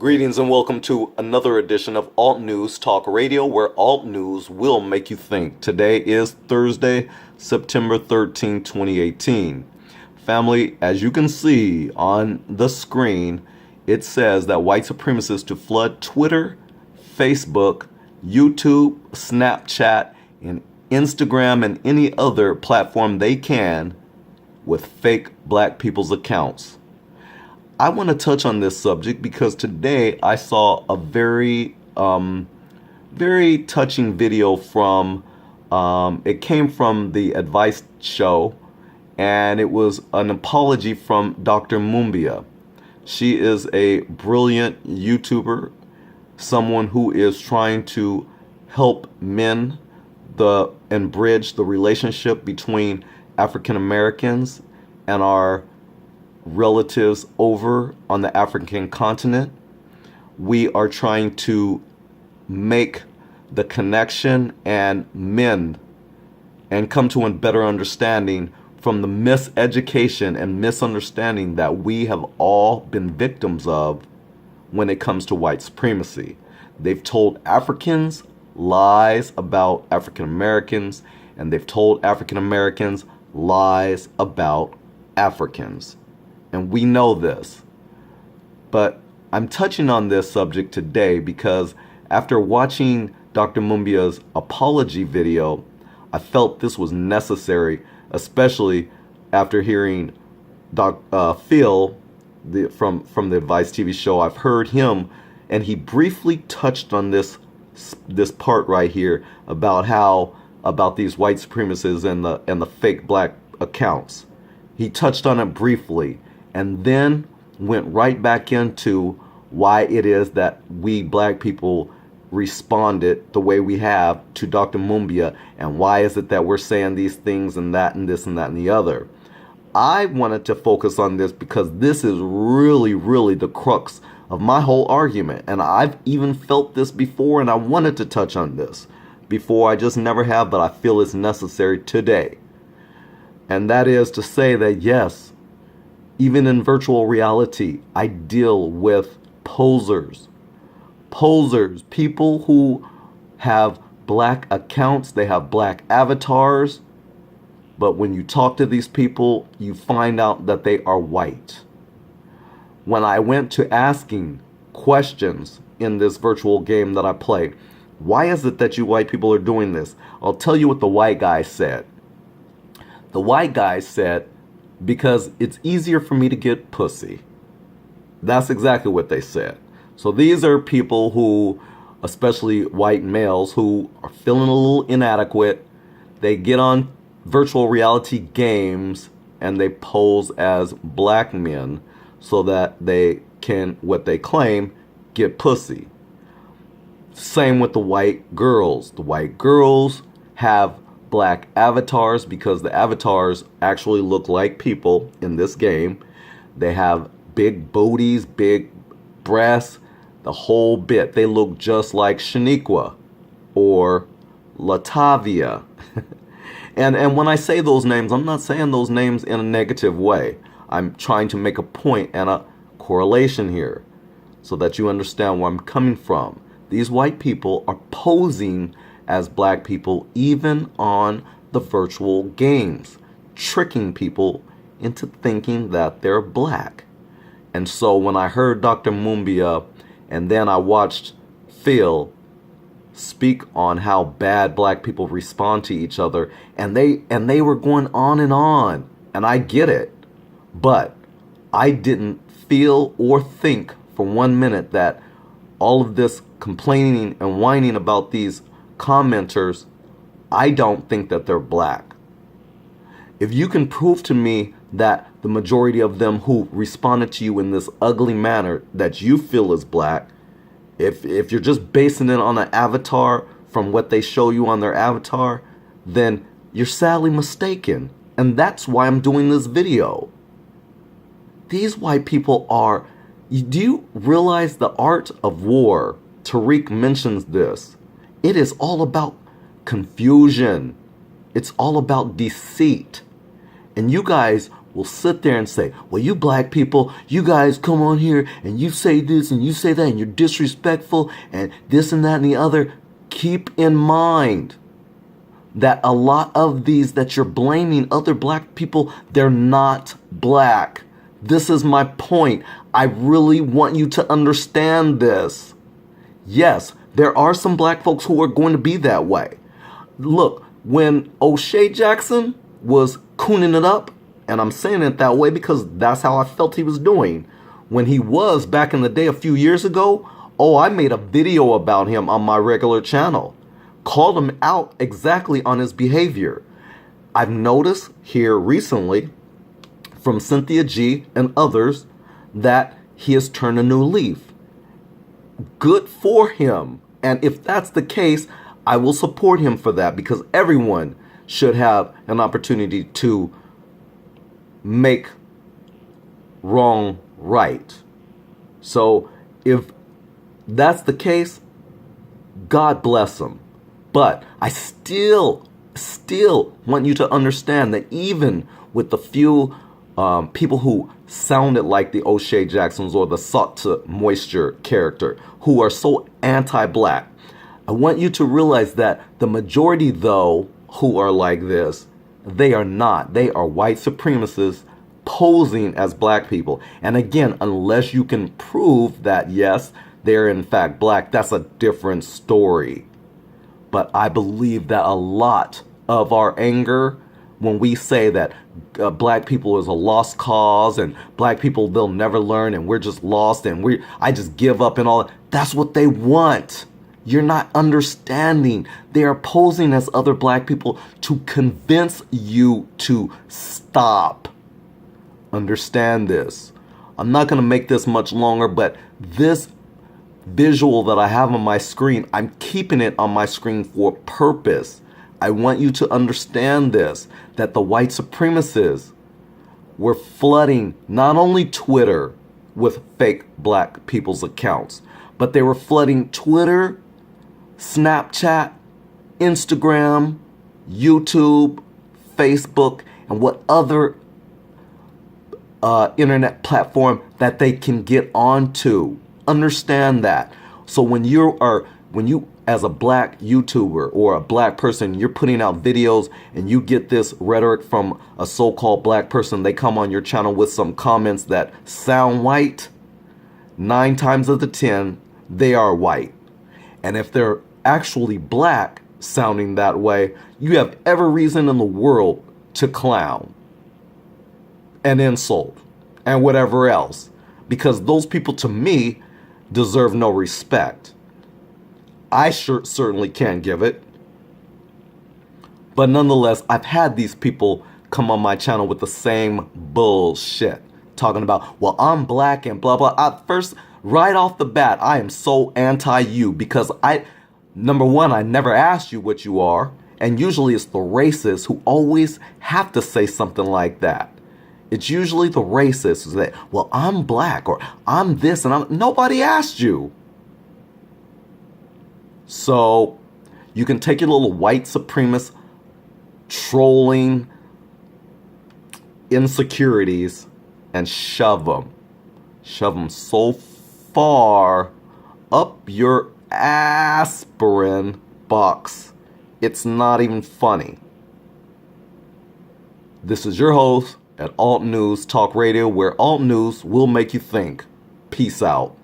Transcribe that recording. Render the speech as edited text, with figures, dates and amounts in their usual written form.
Greetings and welcome to another edition of Alt News Talk Radio, where alt news will make you think. Today is Thursday, September 13, 2018. Family, as you can see on the screen, it says that white supremacists to flood Twitter, Facebook, YouTube, Snapchat, and Instagram and any other platform they can with fake black people's accounts. I want to touch on this subject because today I saw a very touching video from, it came from the Advice Show, and it was an apology from Dr. Mumia. She is a brilliant YouTuber, someone who is trying to help men and bridge the relationship between African Americans and our relatives over on the African continent. We are trying to make the connection and mend and come to a better understanding from the miseducation and misunderstanding that we have all been victims of when it comes to white supremacy. They've told Africans lies about African Americans, and they've told African Americans lies about Africans. And we know this. But I'm touching on this subject today because after watching Dr. Mumbia's apology video, I felt this was necessary, especially after hearing Phil from the Advice TV show. I've heard him, and he briefly touched on this part right here about these white supremacists and the fake black accounts. He touched on it briefly, and then went right back into why it is that we black people responded the way we have to Dr. Mumia, and why is it that we're saying these things and that and this and that and the other. I wanted to focus on this because this is really, really the crux of my whole argument, and I've even felt this before, and I wanted to touch on this before. I just never have, but I feel it's necessary today. And that is to say that yes, even in virtual reality, I deal with posers, people who have black accounts, they have black avatars, but when you talk to these people, you find out that they are white. When I went to asking questions in this virtual game that I play, why is it that you white people are doing this? I'll tell you what the white guy said. The white guy said, because it's easier for me to get pussy. That's exactly what they said. So these are people who, especially white males, who are feeling a little inadequate. They get on virtual reality games and they pose as black men so that they can, what they claim, get pussy. Same with the white girls. The white girls have black avatars because the avatars actually look like people in this game. They have big booties, big breasts, the whole bit. They look just like Shaniqua or Latavia. and when I say those names, I'm not saying those names in a negative way. I'm trying to make a point and a correlation here so that you understand where I'm coming from. These white people are posing as black people even on the virtual games, tricking people into thinking that they're black. And so when I heard Dr. Mumia and then I watched Phil speak on how bad black people respond to each other, and they were going on, and I get it, but I didn't feel or think for 1 minute that all of this complaining and whining about these commenters, I don't think that they're black. If you can prove to me that the majority of them who responded to you in this ugly manner that you feel is black, if you're just basing it on an avatar from what they show you on their avatar, then you're sadly mistaken. And that's why I'm doing this video. These white people are, do you realize the art of war? Tariq mentions this. It is all about confusion. It's all about deceit. And you guys will sit there and say, well, you black people, you guys come on here and you say this and you say that and you're disrespectful and this and that and the other. Keep in mind that a lot of these that you're blaming other black people, they're not black. This is my point. I really want you to understand this. Yes, there are some black folks who are going to be that way. Look, when O'Shea Jackson was cooning it up, and I'm saying it that way because that's how I felt he was doing. When he was back in the day a few years ago, I made a video about him on my regular channel. Called him out exactly on his behavior. I've noticed here recently from Cynthia G and others that he has turned a new leaf. Good for him. And if that's the case, I will support him for that because everyone should have an opportunity to make wrong right. So if that's the case, God bless him. But I still want you to understand that even with the few people who sounded like the O'Shea Jacksons or the Salt to Moisture character who are so anti-black, I want you to realize that the majority, though, who are like this, they are not. They are white supremacists posing as black people. And again, unless you can prove that, yes, they're in fact black, that's a different story. But I believe that a lot of our anger when we say that black people is a lost cause and black people, they'll never learn and we're just lost and I just give up and all that, that's what they want. You're not understanding. They are posing as other black people to convince you to stop. Understand this. I'm not going to make this much longer, but this visual that I have on my screen, I'm keeping it on my screen for purpose. I want you to understand this, that the white supremacists were flooding not only Twitter with fake black people's accounts, but they were flooding Twitter, Snapchat, Instagram, YouTube, Facebook, and what other internet platform that they can get onto. Understand that. So when you as a black YouTuber or a black person, you're putting out videos and you get this rhetoric from a so-called black person, they come on your channel with some comments that sound white, 9 times out of 10, they are white. And if they're actually black sounding that way, you have every reason in the world to clown and insult and whatever else. Because those people, to me, deserve no respect. I certainly can't give it. But nonetheless, I've had these people come on my channel with the same bullshit. Talking about, well, I'm black and blah, blah. At first, right off the bat, I am so anti-you because number one, I never asked you what you are. And usually it's the racists who always have to say something like that. It's usually the racists who say, well, I'm black or I'm this and nobody asked you. So you can take your little white supremacist trolling insecurities and shove them so far up your aspirin box, it's not even funny. This is your host at Alt News Talk Radio, where Alt News will make you think. Peace out.